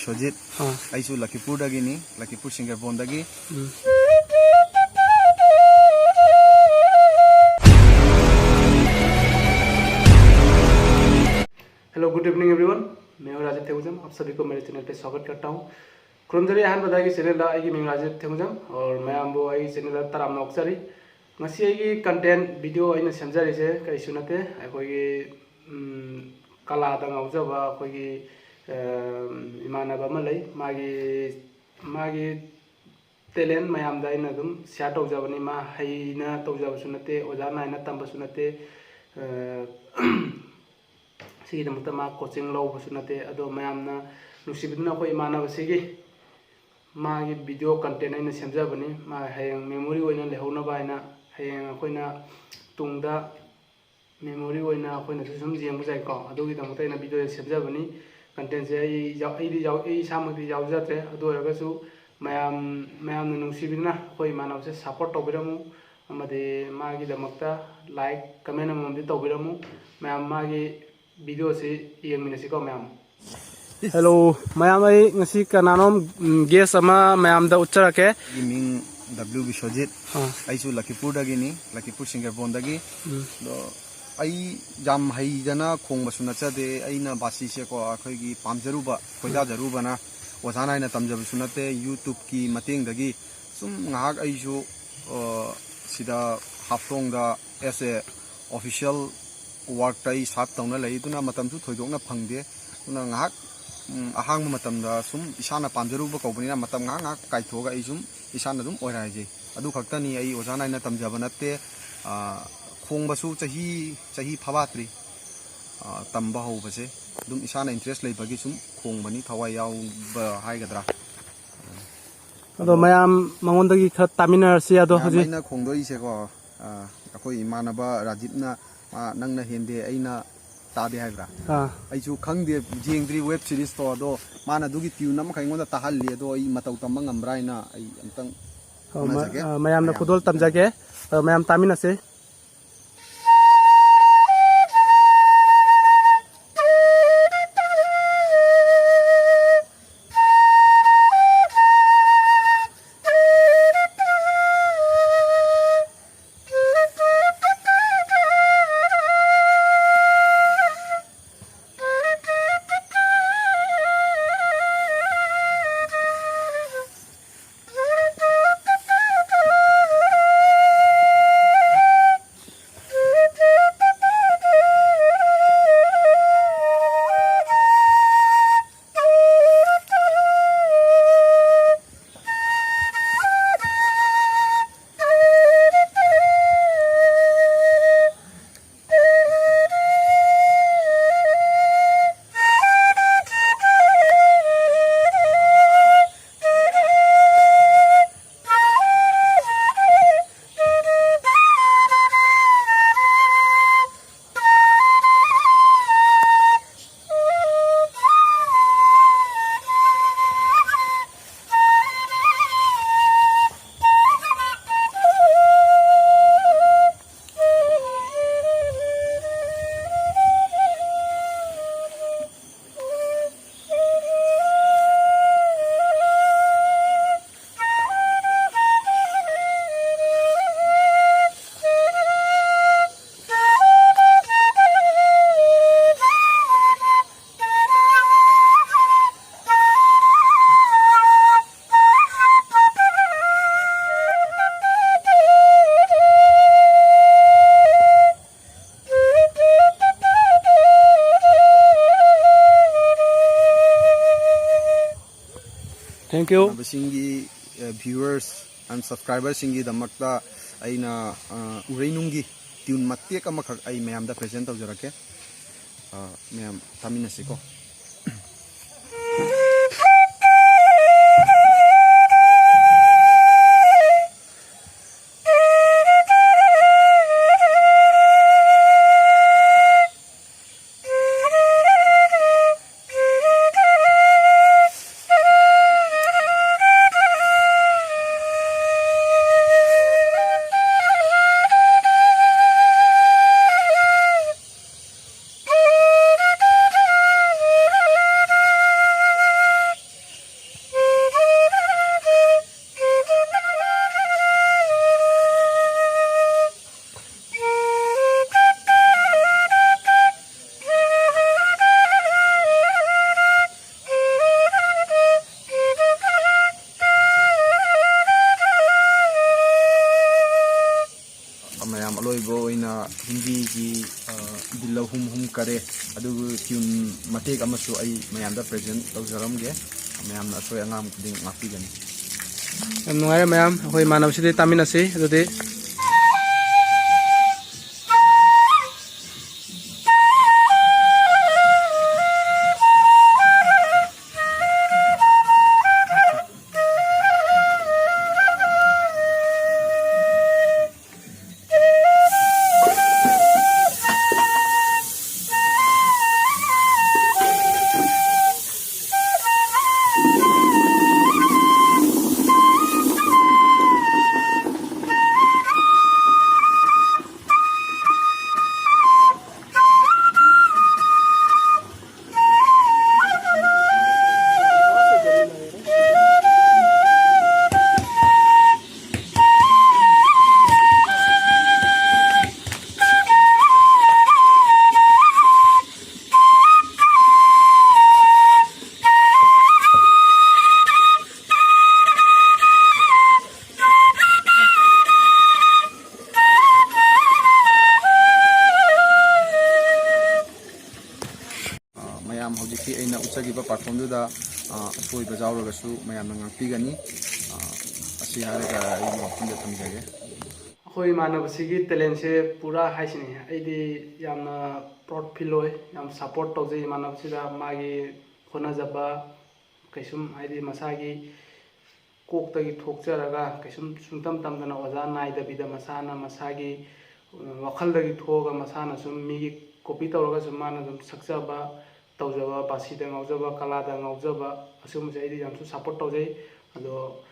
Bishojit. I should Lucky Pudagini, Lucky Pushing a Bondagi. Hello good evening everyone मैं राजिब थेंगुजाम आप सभी को मेरे चैनल पे स्वागत करता हूँ खुरुमजरी अहम बदाई चैनल मैं राजिब थेंगुजाम और मैं आमबो चैनल तराम नौकरी कंटेंट वीडियो अगर सेमजरी से कई नाते कला गावजब अखोगी इमानब मागी टेलेंट मैम शेयर तौजबनी मा हैना तौजबसु नाते ओजा नायना तंबसु नाते मा कोचिंग लौबसु नाते अदो मैमना नुसिबिदना अखोई इमानबसिगी मागी वीडियो कंटेंट अगर सेमजबनी मा हयेंग मेमोरी ओइना लेहौनबा हाइना हयेंग अखोइना तुंगदा मेमोरी ओइना अखोइना सुम जेंगबु जायको अदोगी दमता अइना वीडियो सेमजबनी कंटेंट से आई सामग्री यावजात्रे अदो रगसु मैमना नुसिबिदना अखोई इमानबसे सपोर्ट तौबिरमु अमदे मागी दमक्ता लाइक कमेंट अमदि तौबिरमु मैम मागी वीडियो से येंगमिनसिको मैम हेलो मैम आई कनानोम गेस मैम उच्चरके Iming W Bishojit. I should Lucky Pudagini, Lucky Pushing a Bondagi. I jam Haidana, Kong Basunacha de Aina Basiseko, Akogi, Pamjaruba, Koya Jarubana, was Anna Tamjabusunate, YouTube ki Mating Dagi, some Nag Aishu, Sida Hafronga as a official work tai sat tawna lei tuna matam tu thoidokna phangde tuna ngak ahang matam da sum isana pamjaru ba kobani matam ngak kai thoga I sum isana dum oirai je adu khaktani ai ojana ina tamjaba natte khong basu chahi phabatri tamba ho base dum isana interest lei bagi sum khong bani thawai yaw ba haigadra ado mayam mangondagi kha taminar se ado hoji maina khongdoi se ko akoi imanaba Rajibna nang na Hende Eina Tade haibra aichu khangde jengdri web series to do mana dugi tune nam khaingonda tahalli do I matau tamang ambraina ai amtang mayam na khudol tamjage mayam tamina se Thank you. Singi viewers and subscribers singi damakta aina ureinungi tune matek amakak ai mayam da present tawjarake mayam taminasiko tune matek amasu ai mayam da present tawjaramge mayam na asoi angam kuding ngapigani yam nungare mayam hoi manabsidi taminasi adudi mayam hojiki aina uchagiba platform duda asoi bajawragasu mayam na ngapigani asi haraga ai wakinda thamjage ꯑꯩꯈꯣꯏ ꯏꯃꯥꯟꯅꯕꯁꯤꯒꯤ ꯇꯦꯂꯦꯟꯁꯦ ꯄꯨꯔꯥ ꯍꯥꯏꯁꯤꯅꯤ ꯑꯩꯗꯤ ꯌꯥꯝꯅ proud feel ꯑꯣꯏ ꯌꯥꯝ support ꯇꯧꯖꯩ ꯏꯃꯥꯟꯅꯕꯁꯤꯗ ꯃꯥꯒꯤ ꯍꯣꯠꯅꯖꯕ ꯀꯩꯁꯨꯝ ꯍꯥꯏꯗꯤ ꯃꯁꯥꯒꯤ ꯀꯣꯛꯇꯒꯤ ꯊꯣꯛꯆꯔꯒ ꯀꯩꯁꯨꯝ ꯁꯨꯡꯇꯝ ꯇꯝꯗꯅ ꯑꯣꯖꯥ ꯅꯥꯏꯗꯕꯤꯗ ꯃꯁꯥꯅ ꯃꯁꯥꯒꯤ ꯋꯥꯈꯜꯗꯒꯤ ꯊꯣꯛꯑꯒ ꯃꯁꯥꯅ ꯁꯨꯝ ꯃꯤꯒꯤ ꯀꯣꯄꯤ ꯇꯧꯔꯒꯁꯨ ꯃꯥꯅ ꯑꯗꯨꯝ ꯁꯛꯆꯕ ꯇꯧꯖꯕ ꯕꯥꯁꯤꯗ ꯉꯥꯎꯖꯕ ꯀꯂꯥꯗ ꯉꯥꯎꯖꯕ ꯑꯁꯤꯒꯨꯝꯕꯁꯦ ꯑꯩꯗꯤ ꯌꯥꯝꯁꯨ ꯁꯞꯄꯣꯔꯠ ꯇꯧꯖꯩ ꯑꯗꯣ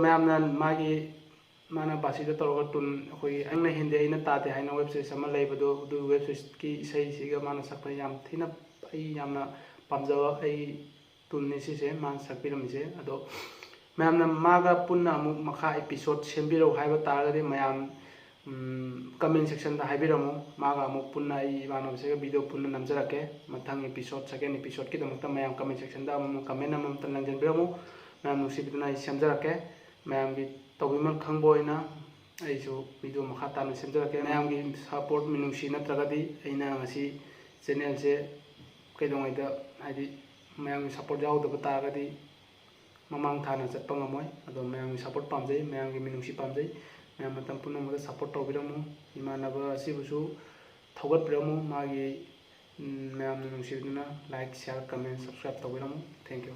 ꯃꯌꯥꯝꯅ ꯃꯥꯒꯤ mana basida toroga tun khoi angna Hende Eina Tade haina website sama leibado du website ki isai siga mana sakpa yam thina ai yamna pamjawa ai tun ni sise man sakpiram ise ado mayamna maga punna amu makha episode sembiro haiba taragadi mayam comment section da haibiramu maga amu punna ai mana bisega video punna namjarake mathang episode second episode ki damakta mayam comment section da amu comment amam tan lanjanbiramu mayam nusibiduna ai semjarake mayam gi tawimar khangboina aisu video makha tan semjarake mayam gi support minusi natragadi aina ngasi channel se kaidongaida haidi mayam gi support yaudaba taragadi mamang thana chatpa ngamoi ado mayam gi support pamjai mayam gi minusi pamjai mayam matam punamada support tawbiramu imanaba asibusu thaugatbiramu magi mayam nusibiduna like share comment subscribe tawbiramu thank you